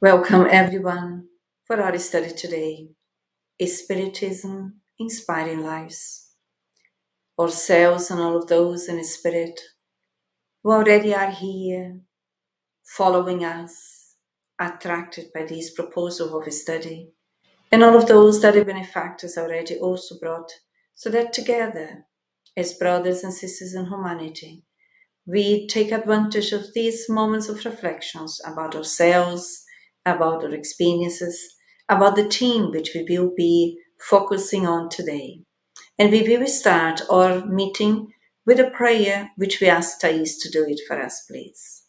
Welcome everyone for our study today, Spiritism Inspiring Lives. Ourselves and all of those in spirit who already are here, following us, attracted by this proposal of study, and all of those that the benefactors already also brought, so that together, as brothers and sisters in humanity, we take advantage of these moments of reflections about ourselves, about our experiences, about the theme which we will be focusing on today. And we will start our meeting with a prayer which we ask Thais to do it for us, please.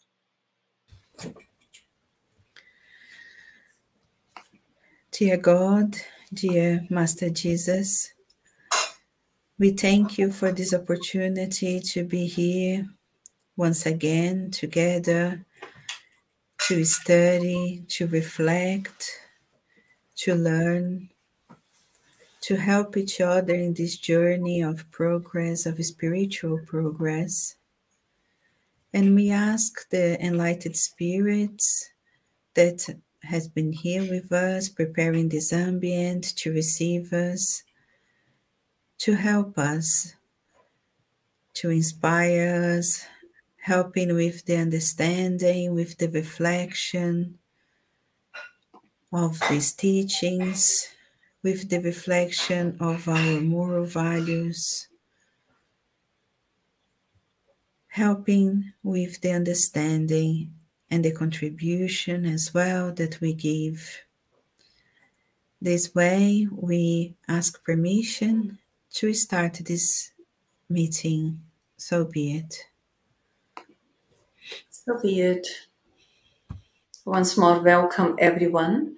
Dear God, dear Master Jesus, we thank you for this opportunity to be here once again together, to study, to reflect, to learn, to help each other in this journey of progress, of spiritual progress. And we ask the enlightened spirits that has been here with us, preparing this ambient to receive us, to help us, to inspire us, helping with the understanding, with the reflection of these teachings, with the reflection of our moral values, helping with the understanding and the contribution as well that we give. This way, we ask permission to start this meeting. So be it. So be it. Once more, welcome everyone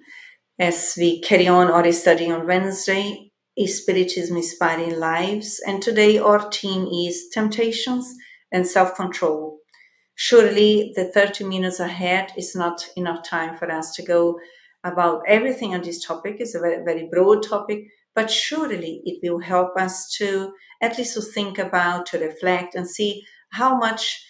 as we carry on our study on Wednesday, Spiritism Inspiring Lives. And today our theme is Temptations and Self-Control. Surely the 30 minutes ahead is not enough time for us to go about everything on this topic. It's a very, very broad topic, but surely it will help us to at least to think about, to reflect and see how much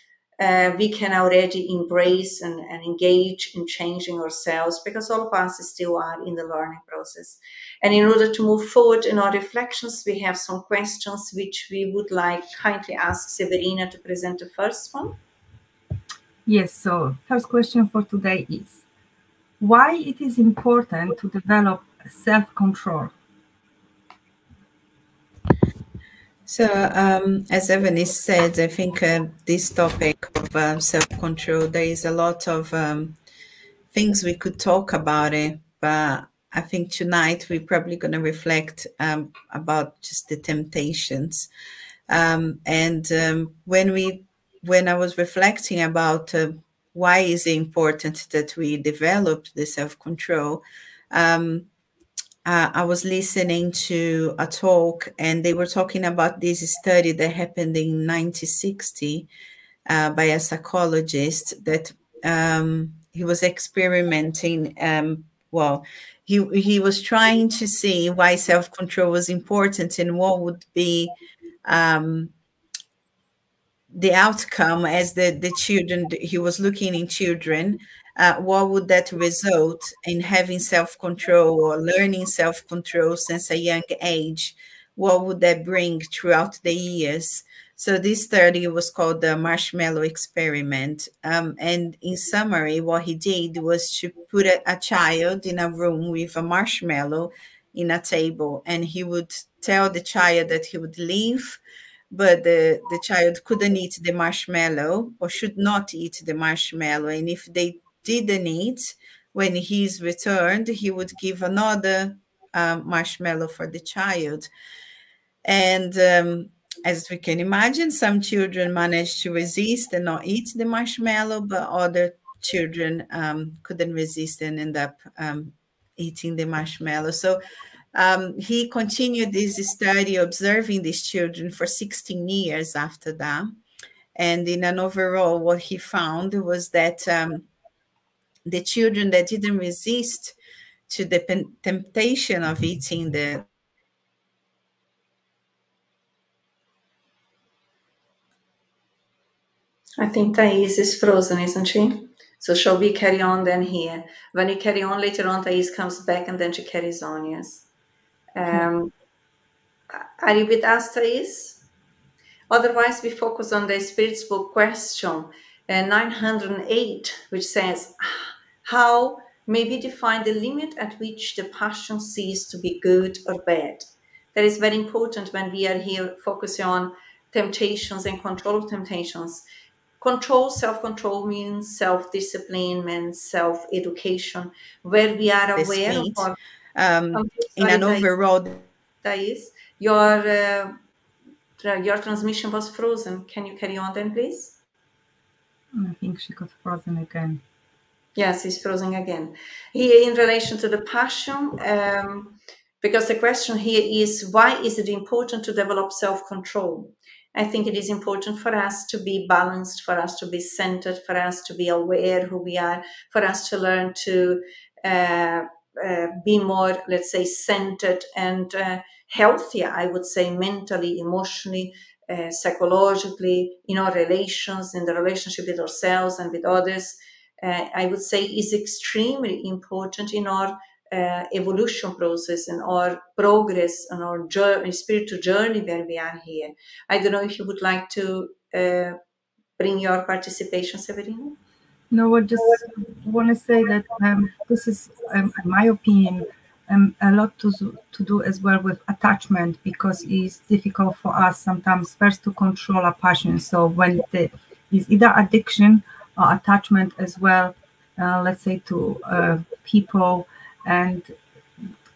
we can already embrace and engage in changing ourselves, because all of us still are in the learning process. And in order to move forward in our reflections, we have some questions which we would like kindly ask Severina to present the first one. Yes, so first question for today is, why it is important to develop self-control? So, as Evanis said, I think this topic of self-control, there is a lot of things we could talk about it, but I think tonight we're probably going to reflect about just the temptations. When I was reflecting about why is it important that we develop the self-control, I was listening to a talk and they were talking about this study that happened in 1960 by a psychologist that he was experimenting. He was trying to see why self-control was important and what would be the outcome as the children, he was looking in children, what would that result in having self-control or learning self-control since a young age? What would that bring throughout the years? So this study was called the marshmallow experiment. And in summary, what he did was to put a child in a room with a marshmallow in a table, and he would tell the child that he would leave, but the child couldn't eat the marshmallow or should not eat the marshmallow. And if they didn't eat, when he's returned, he would give another marshmallow for the child. And as we can imagine, some children managed to resist and not eat the marshmallow, but other children couldn't resist and end up eating the marshmallow. So he continued this study observing these children for 16 years after that. And in an overall, what he found was that the children that didn't resist to the temptation of eating the I think Thais is frozen, isn't she? So shall we carry on then here? When we carry on later on, Thais comes back and then she carries on, yes. Are you with us, Thais? Otherwise, we focus on the Spirit's Book question 908, which says, how may we define the limit at which the passion ceases to be good or bad? That is very important when we are here focusing on temptations and control of temptations. Control, self-control means self-discipline, means self-education, where we are aware of our... in an overall... Thais, your transmission was frozen. Can you carry on then, please? I think she got frozen again. Yes, he's frozen again. Here, in relation to the passion, because the question here is, why is it important to develop self-control? I think it is important for us to be balanced, for us to be centered, for us to be aware who we are, for us to learn to be more, let's say, centered and healthier, I would say, mentally, emotionally, psychologically, in our relations, in the relationship with ourselves and with others. I would say is extremely important in our evolution process and our progress and our spiritual journey where we are here. I don't know if you would like to bring your participation, Severina? No, I just want to say that this is, in my opinion, a lot to do as well with attachment, because it's difficult for us sometimes first to control our passion. So when it's either addiction or attachment as well, let's say to people, and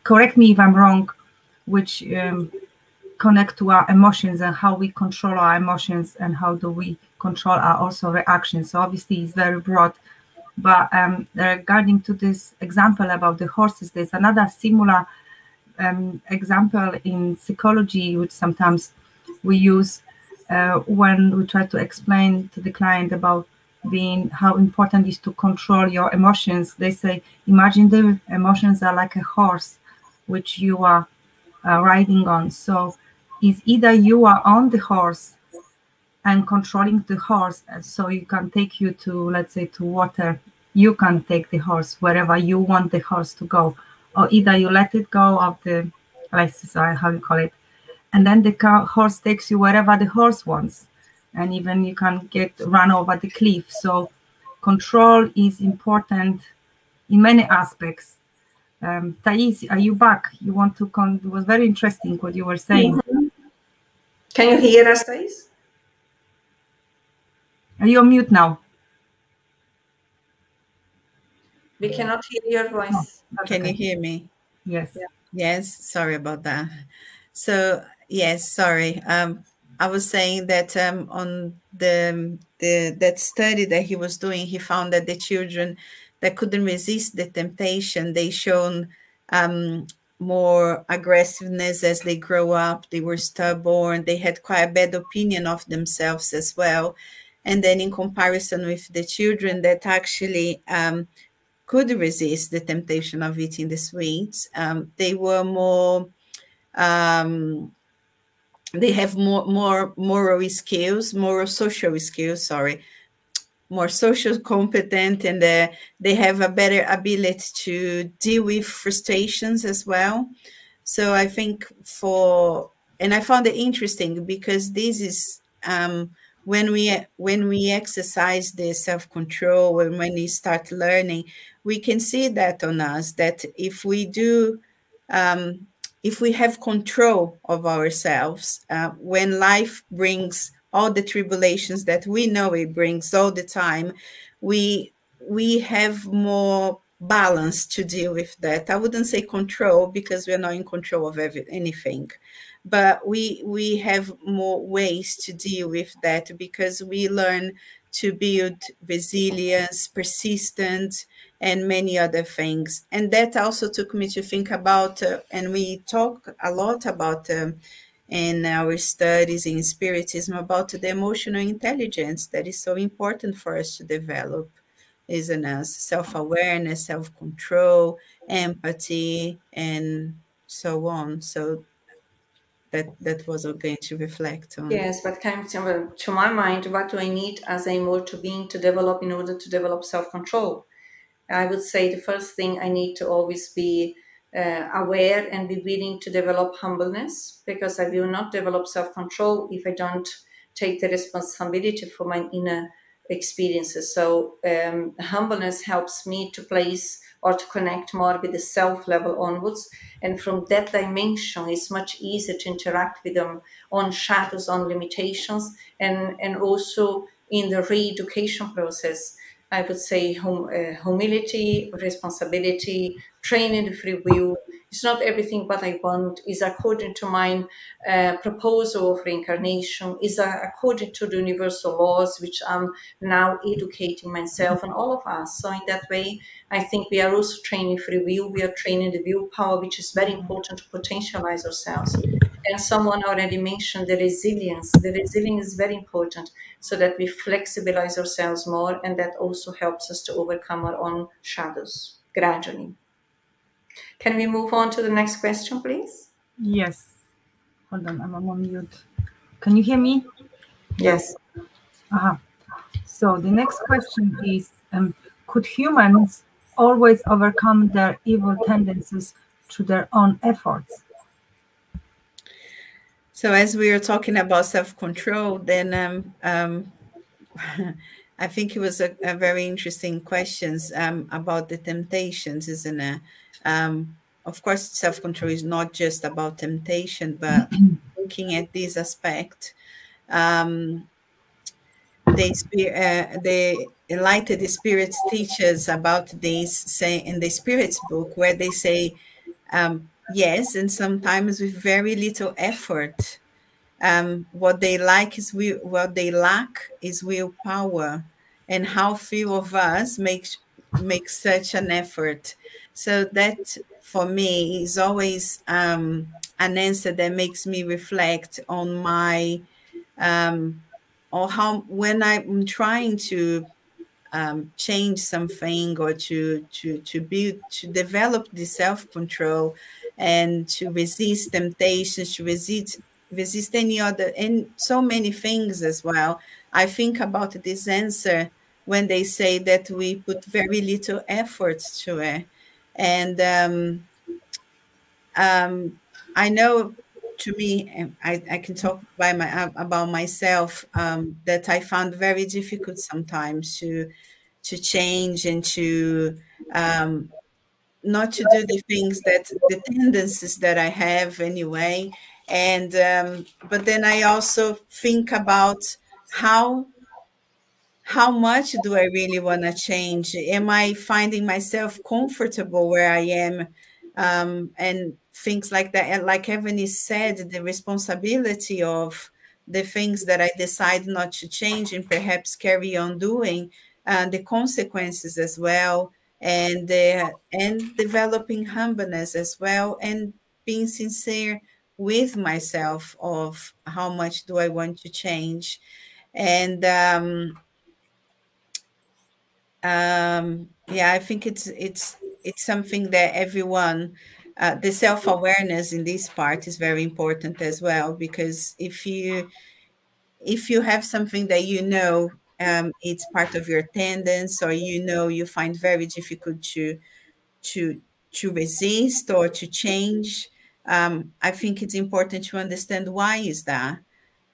correct me if I'm wrong, which connect to our emotions and how we control our emotions and how do we control our also reactions. So obviously it's very broad, but regarding to this example about the horses, there's another similar example in psychology, which sometimes we use when we try to explain to the client about how important it is to control your emotions. They say, imagine the emotions are like a horse which you are riding on. So it's either you are on the horse and controlling the horse, so you can take you to, let's say, to water. You can take the horse wherever you want the horse to go, or either you let it go of the, how you call it, and then the horse takes you wherever the horse wants, and even you can get run over the cliff. So control is important in many aspects. Thais, are you back? You want to it was very interesting what you were saying. Mm-hmm. Can you hear us, Thais? Are you on mute now? We cannot hear your voice. Oh, can you hear me? Yes. Yeah. Yes, sorry about that. So yes, sorry. I was saying that on that study that he was doing, he found that the children that couldn't resist the temptation, they shown more aggressiveness as they grow up. They were stubborn. They had quite a bad opinion of themselves as well. And then in comparison with the children that actually could resist the temptation of eating the sweets, they were more, they have more moral skills, moral social skills, sorry, more social competent, and they have a better ability to deal with frustrations as well. So I think and I found it interesting because this is when we exercise the self-control and when we start learning, we can see that on us, that if we do, if we have control of ourselves, when life brings all the tribulations that we know it brings all the time, we have more balance to deal with that. I wouldn't say control, because we're not in control of anything, but we have more ways to deal with that, because we learn to build resilience, persistence, and many other things. And that also took me to think about, and we talk a lot about in our studies in Spiritism, about the emotional intelligence that is so important for us to develop, isn't it? Self-awareness, self-control, empathy, and so on. So that was going to reflect on. Yes, but kind of to my mind, what do I need as a immortal being to develop in order to develop self-control? I would say the first thing I need to always be aware and be willing to develop humbleness, because I will not develop self-control if I don't take the responsibility for my inner experiences. So humbleness helps me to place or to connect more with the self level onwards. And from that dimension, it's much easier to interact with them on shadows, on limitations, and also in the re-education process. I would say humility, responsibility, training the free will. It's not everything what I want is according to my proposal of reincarnation, is according to the universal laws, which I'm now educating myself and all of us. So in that way, I think we are also training free will. We are training the willpower, which is very important to potentialize ourselves. And someone already mentioned the resilience. The resilience is very important so that we flexibilize ourselves more, and that also helps us to overcome our own shadows gradually. Can we move on to the next question, please? Yes. Hold on, I'm on mute. Can you hear me? Yes. So the next question is, could humans always overcome their evil tendencies through their own efforts? So as we are talking about self-control, then I think it was a very interesting questions about the temptations, isn't it? Of course, self-control is not just about temptation, but looking at this aspect, the enlightened spirits teach us about this, say in the spirits book, where they say, yes, and sometimes with very little effort. What they lack is willpower, and how few of us make such an effort. So that for me is always an answer that makes me reflect on my or how when I'm trying to change something, or to develop the self-control and to resist temptations, to resist any other, and so many things as well. I think about this answer when they say that we put very little effort to it. And I know, to me, I can talk about myself, that I found very difficult sometimes to change and to not to do the things that the tendencies that I have anyway. And but then I also think about how much do I really want to change? Am I finding myself comfortable where I am? And things like that. And like Ebony said, the responsibility of the things that I decide not to change and perhaps carry on doing, the consequences as well, and developing humbleness as well, and being sincere with myself of how much do I want to change. And yeah, I think it's something that everyone, the self-awareness in this part is very important as well, because if you have something that it's part of your tendons, or you find very difficult to to resist or to change, I think it's important to understand why is that,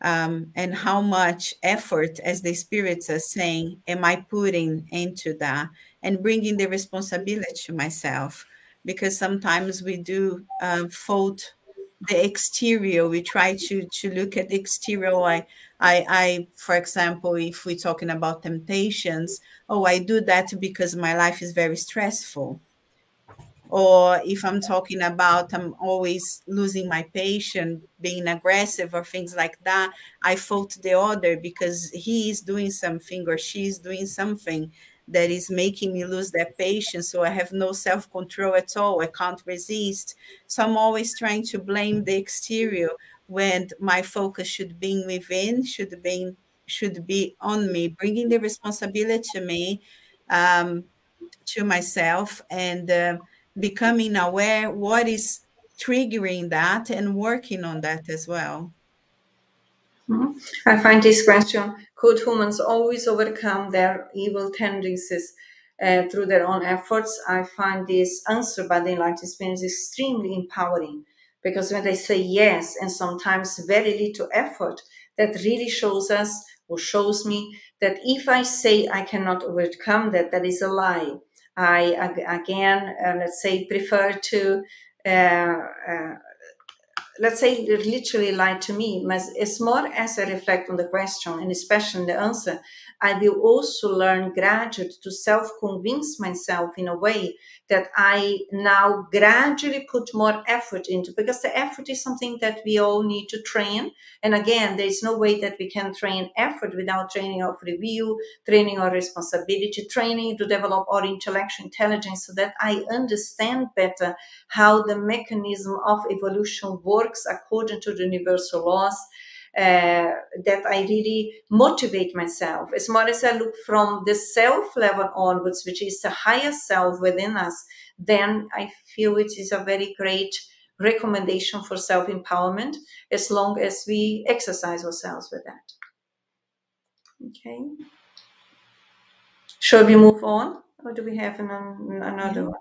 and how much effort, as the spirits are saying, am I putting into that, and bringing the responsibility to myself, because sometimes we do fault the exterior. We try to look at the exterior. I, for example, if we're talking about temptations, oh, I do that because my life is very stressful. Or if I'm talking about I'm always losing my patience, being aggressive or things like that, I fault the other because he is doing something or she is doing something that is making me lose that patience. So I have no self-control at all. I can't resist. So I'm always trying to blame the exterior when my focus should be within, should be on me, bringing the responsibility to me, to myself, and becoming aware what is triggering that and working on that as well. I find this question, could humans always overcome their evil tendencies through their own efforts? I find this answer by the enlightened experience extremely empowering, because when they say yes, and sometimes very little effort, that really shows us, or shows me, that if I say I cannot overcome that, that is a lie. I, again, let's say, prefer to let's say, literally lie to me. As more as I reflect on the question, and especially in the answer, I will also learn gradually to self-convince myself in a way that I now gradually put more effort into, because the effort is something that we all need to train. And again, there is no way that we can train effort without training of review, training our responsibility, training to develop our intellectual intelligence, so that I understand better how the mechanism of evolution works according to the universal laws, that I really motivate myself. As more as I look from the self level onwards, which is the higher self within us, then I feel it is a very great recommendation for self-empowerment, as long as we exercise ourselves with that. Okay. Shall we move on? Or do we have another one?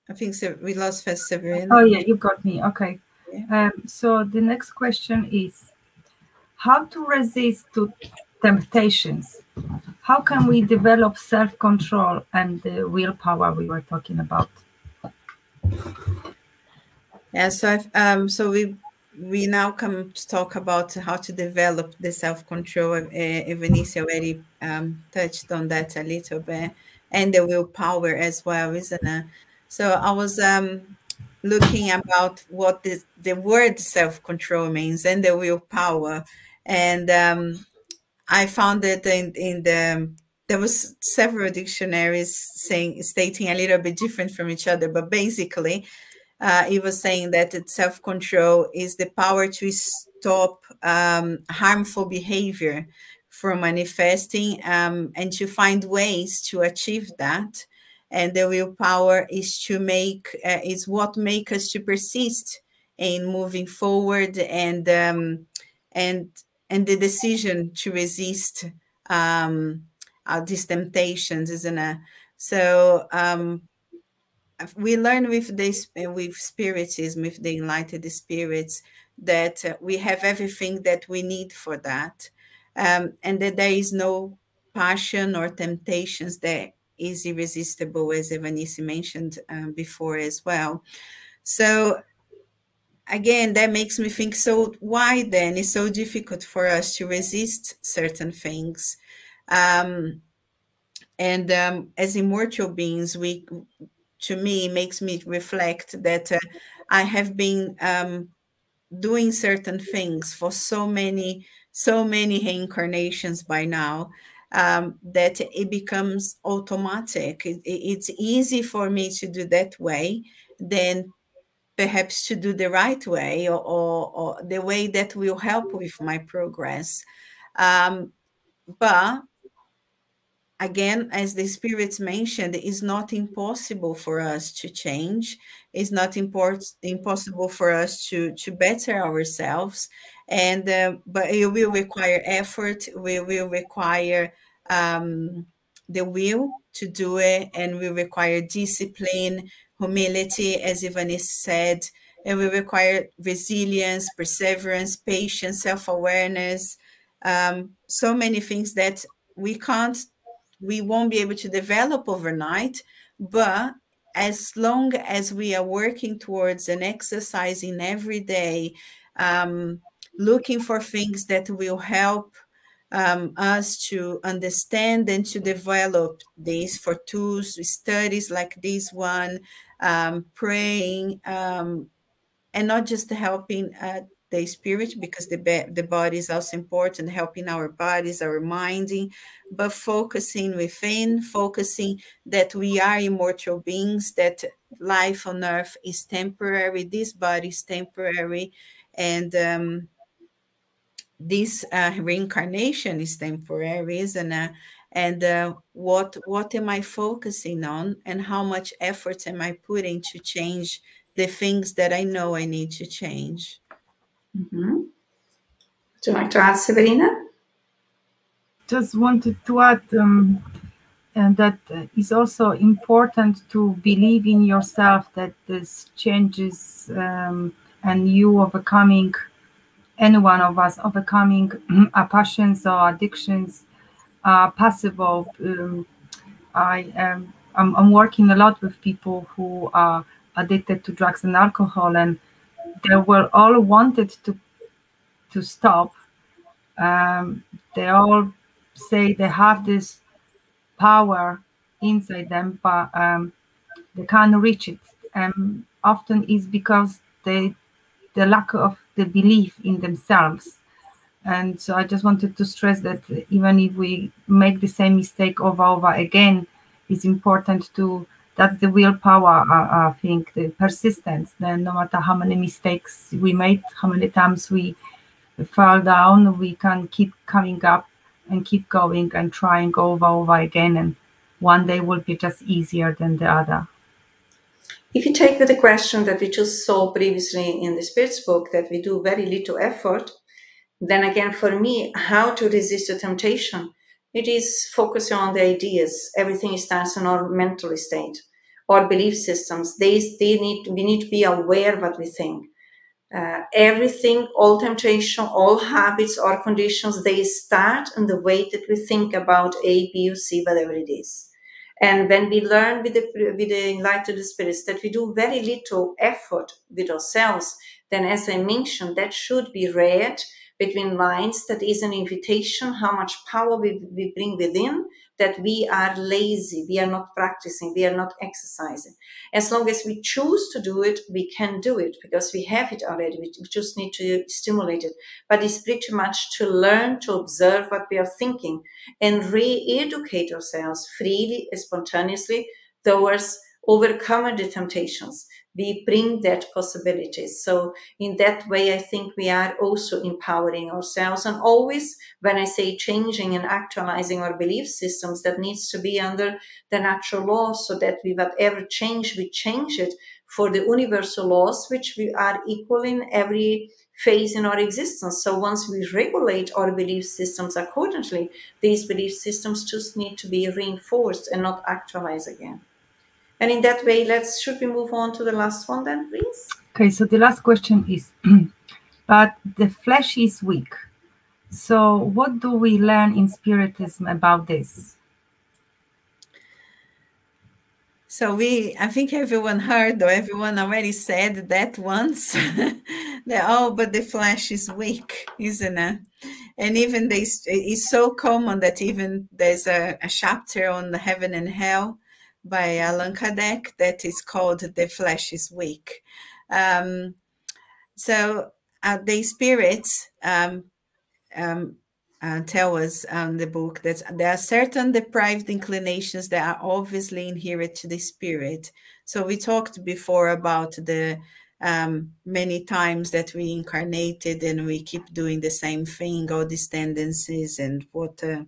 I think so. We lost first Severine. Oh yeah, you got me. Okay. Yeah. So the next question is, how to resist to temptations? How can we develop self-control and the willpower we were talking about? Yeah. So we now come to talk about how to develop the self-control. Evanice already touched on that a little bit, and the willpower as well, isn't it? So I was looking about what the word self-control means and the willpower, and I found that in there was several dictionaries stating a little bit different from each other, but basically it was saying that self-control is the power to stop harmful behavior from manifesting, and to find ways to achieve that. And the willpower is is what makes us to persist in moving forward, and the decision to resist these temptations, isn't it? So we learn with this, with spiritism, with the enlightened spirits, that we have everything that we need for that, and that there is no passion or temptations that is irresistible, as Evanice mentioned before as well. So again, that makes me think, so why then is so difficult for us to resist certain things? And as immortal beings, to me, makes me reflect that I have been doing certain things for so many reincarnations by now, that it becomes automatic. It's easy for me to do that way than perhaps to do the right way, or the way that will help with my progress. But again, as the spirits mentioned, it's not impossible for us to change. It's not impossible for us to better ourselves. And but it will require effort. We will require the will to do it, and will require discipline, humility, as Ivanice said, and we require resilience, perseverance, patience, self-awareness, so many things that we won't be able to develop overnight. But as long as we are working towards and exercising every day, looking for things that will help us to understand and to develop these, for tools, studies like this one, praying, and not just helping the spirit, because the body is also important, helping our bodies, our minding, but focusing within, focusing that we are immortal beings, that life on earth is temporary, this body is temporary, and this reincarnation is temporary, isn't it? And what am I focusing on, and how much effort am I putting to change the things that I know I need to change. Mm-hmm. Would you like to add, Severina? Just wanted to add and that it's also important to believe in yourself that this changes and you overcoming, any one of us overcoming our passions or addictions are possible. I'm working a lot with people who are addicted to drugs and alcohol, and they were all wanted to stop. They all say they have this power inside them, but they can't reach it. Often it's because the lack of the belief in themselves. And so I just wanted to stress that even if we make the same mistake over again, it's important to, that's the willpower, I think, the persistence. Then no matter how many mistakes we made, how many times we fall down, we can keep coming up and keep going and trying over again. And one day will be just easier than the other. If you take the question that we just saw previously in the Spirit's book, that we do very little effort, then again, for me, how to resist the temptation, it is focusing on the ideas. Everything starts in our mental state, our belief systems. We need to be aware of what we think. Everything, all temptation, all habits or conditions, they start in the way that we think about A, B, or C, whatever it is. And when we learn with the light of the spirits that we do very little effort with ourselves, then as I mentioned, that should be read between lines. That is an invitation, how much power we bring within, that we are lazy, we are not practicing, we are not exercising. As long as we choose to do it, we can do it because we have it already. We just need to stimulate it. But it's pretty much to learn to observe what we are thinking and re-educate ourselves freely, spontaneously towards overcoming the temptations. We bring that possibility. So in that way, I think we are also empowering ourselves. And always, when I say changing and actualizing our belief systems, that needs to be under the natural laws, so that we, whatever change, we change it for the universal laws, which we are equal in every phase in our existence. So once we regulate our belief systems accordingly, these belief systems just need to be reinforced and not actualized again. And in that way, should we move on to the last one then, please? Okay, so the last question is, but the flesh is weak. So what do we learn in Spiritism about this? So I think everyone heard, or everyone already said that once, that, but the flesh is weak, isn't it? And even it's so common that even there's a chapter on the heaven and hell by Allan Kardec that is called "The Flesh is Weak." So the spirits tell us in the book that there are certain deprived inclinations that are obviously inherent to the spirit. So we talked before about the many times that we incarnated and we keep doing the same thing, all these tendencies and the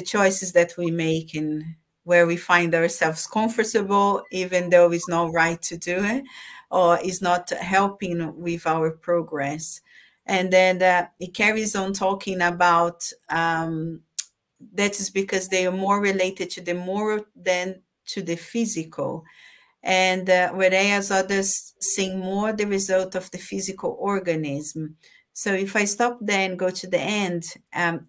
choices that we make and where we find ourselves comfortable, even though it's not right to do it or is not helping with our progress. And then it carries on talking about that is because they are more related to the moral than to the physical. And whereas others see more the result of the physical organism. So if I stop there and go to the end,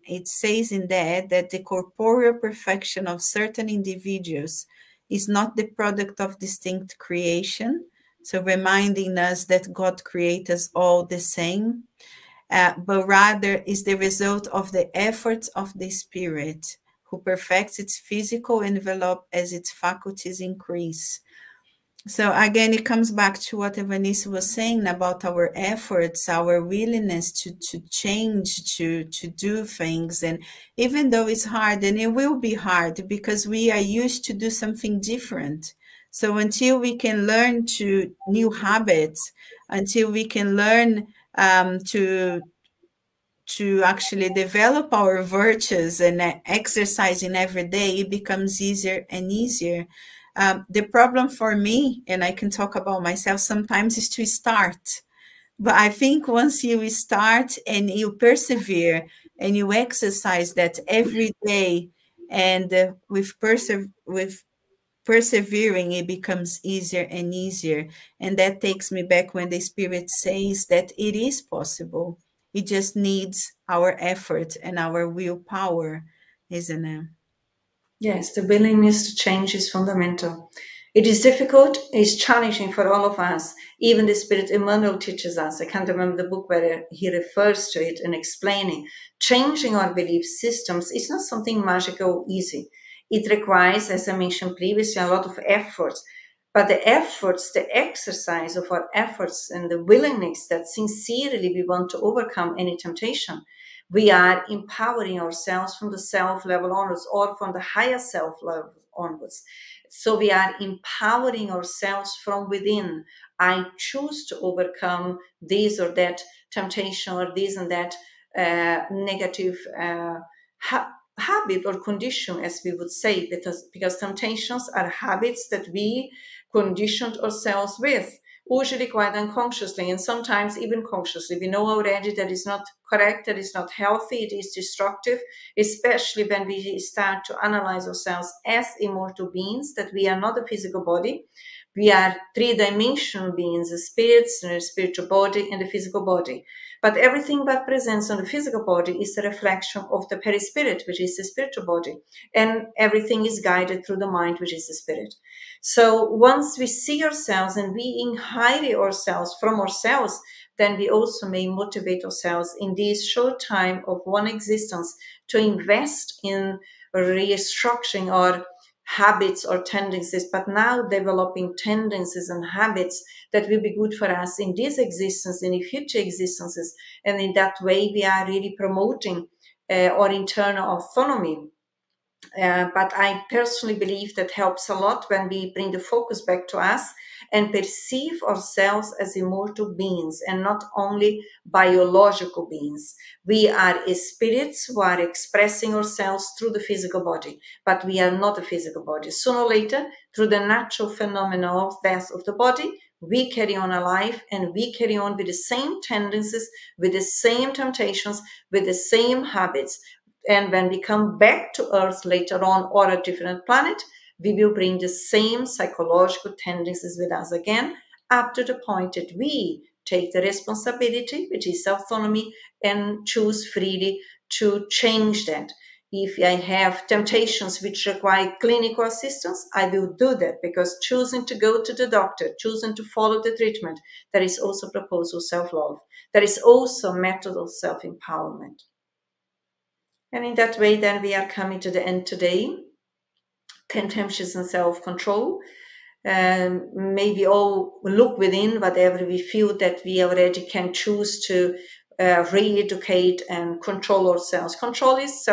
it says in there that the corporeal perfection of certain individuals is not the product of distinct creation. So reminding us that God created us all the same, but rather is the result of the efforts of the spirit who perfects its physical envelope as its faculties increase. So again, it comes back to what Evanise was saying about our efforts, our willingness to change, to do things. And even though it's hard, and it will be hard because we are used to do something different. So until we can learn to new habits, until we can learn to actually develop our virtues and exercising every day, it becomes easier and easier. The problem for me, and I can talk about myself sometimes, is to start. But I think once you start and you persevere and you exercise that every day, and with persevering, it becomes easier and easier. And that takes me back when the Spirit says that it is possible. It just needs our effort and our willpower, isn't it? Yes, the willingness to change is fundamental. It is difficult, it's challenging for all of us. Even the Spirit Emmanuel teaches us. I can't remember the book where he refers to it and explaining. Changing our belief systems is not something magical, easy. It requires, as I mentioned previously, a lot of efforts. But the efforts, the exercise of our efforts and the willingness that sincerely we want to overcome any temptation, we are empowering ourselves from the self level onwards or from the higher self level onwards. So we are empowering ourselves from within. I choose to overcome this or that temptation or this and that negative habit or condition, as we would say, because temptations are habits that we conditioned ourselves with, usually quite unconsciously and sometimes even consciously. We know already that it's not correct, that it's not healthy, it is destructive, especially when we start to analyze ourselves as immortal beings, that we are not a physical body. We are three-dimensional beings, the spirits, the spiritual body, and the physical body. But everything that presents on the physical body is a reflection of the perispirit, which is the spiritual body. And everything is guided through the mind, which is the spirit. So once we see ourselves and we inherit ourselves from ourselves, then we also may motivate ourselves in this short time of one existence to invest in restructuring our habits or tendencies, but now developing tendencies and habits that will be good for us in this existence, in the future existences. And in that way, we are really promoting our internal autonomy. But I personally believe that helps a lot when we bring the focus back to us and perceive ourselves as immortal beings and not only biological beings. We are spirits who are expressing ourselves through the physical body, but we are not a physical body. Sooner or later, through the natural phenomena of death of the body, we carry on alive and we carry on with the same tendencies, with the same temptations, with the same habits. And when we come back to Earth later on or a different planet, we will bring the same psychological tendencies with us again, up to the point that we take the responsibility, which is autonomy, and choose freely to change that. If I have temptations which require clinical assistance, I will do that, because choosing to go to the doctor, choosing to follow the treatment, that is also proposal self-love. That is also a method of self-empowerment. And in that way, then we are coming to the end today. Contemptuous and self-control. Maybe all look within whatever we feel that we already can choose to re-educate and control ourselves. Self-control is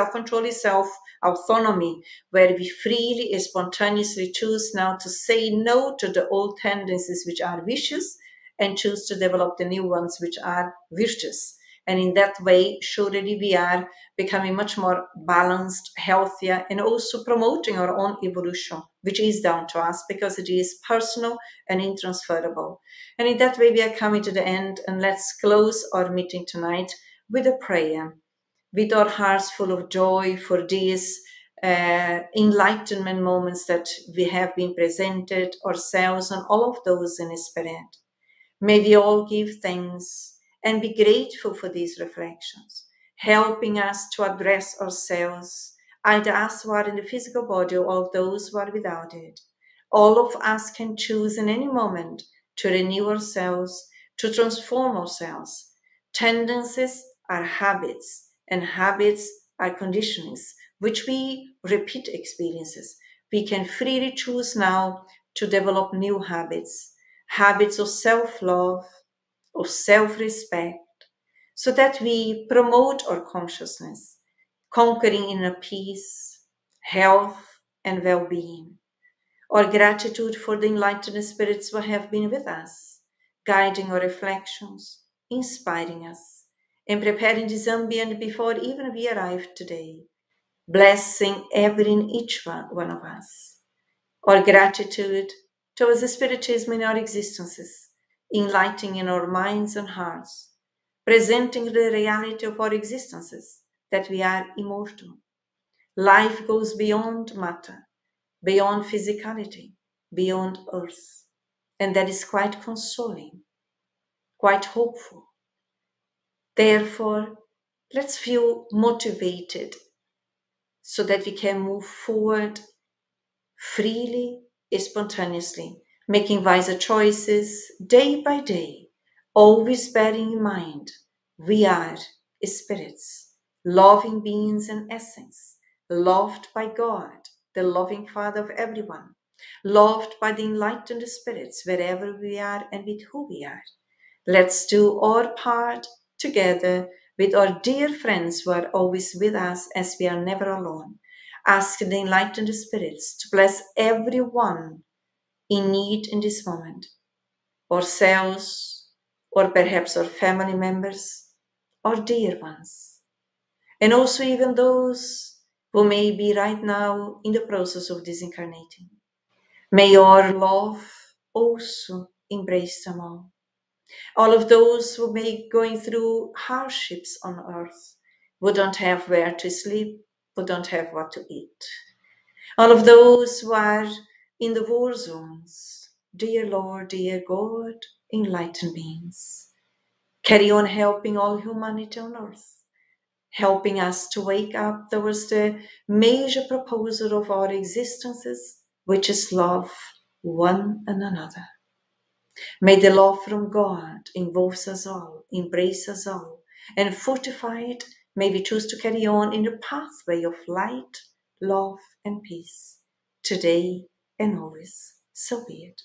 self-autonomy, where we freely and spontaneously choose now to say no to the old tendencies which are vicious and choose to develop the new ones which are virtuous. And in that way, surely we are becoming much more balanced, healthier, and also promoting our own evolution, which is down to us because it is personal and intransferable. And in that way, we are coming to the end, and let's close our meeting tonight with a prayer, with our hearts full of joy for these enlightenment moments that we have been presented ourselves and all of those in spirit. May we all give thanks and be grateful for these reflections, helping us to address ourselves, either us who are in the physical body or those who are without it. All of us can choose in any moment to renew ourselves, to transform ourselves. Tendencies are habits, and habits are conditionings, which we repeat experiences. We can freely choose now to develop new habits, habits of self-love, of self-respect, so that we promote our consciousness, conquering inner peace, health, and well-being. Our gratitude for the enlightened spirits who have been with us, guiding our reflections, inspiring us, and preparing this ambient before even we arrived today, blessing every and each one of us. our gratitude towards the Spiritism in our existences, enlightening in our minds and hearts, presenting the reality of our existences, that we are immortal. Life goes beyond matter, beyond physicality, beyond earth. And that is quite consoling, quite hopeful. Therefore, let's feel motivated so that we can move forward freely, spontaneously, making wiser choices day by day, always bearing in mind we are spirits, loving beings in essence, loved by God, the loving Father of everyone, loved by the enlightened spirits wherever we are and with who we are. Let's do our part together with our dear friends who are always with us, as we are never alone. Ask the enlightened spirits to bless everyone in need in this moment, ourselves, or perhaps our family members, our dear ones, and also even those who may be right now in the process of disincarnating. May our love also embrace them all. All of those who may be going through hardships on earth, who don't have where to sleep, who don't have what to eat. All of those who are in the war zones, dear Lord, dear God, enlightened beings, carry on helping all humanity on earth, helping us to wake up towards the major proposal of our existences, which is love one and another. May the love from God involve us all, embrace us all, and fortified, may we choose to carry on in the pathway of light, love, and peace, today and always. So be it.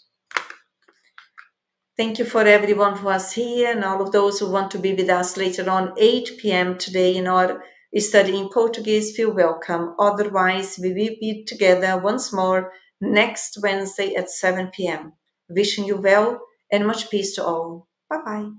Thank you for everyone who was here and all of those who want to be with us later on, 8 p.m. today in our study in Portuguese. Feel welcome. Otherwise, we will be together once more next Wednesday at 7 p.m. Wishing you well and much peace to all. Bye-bye.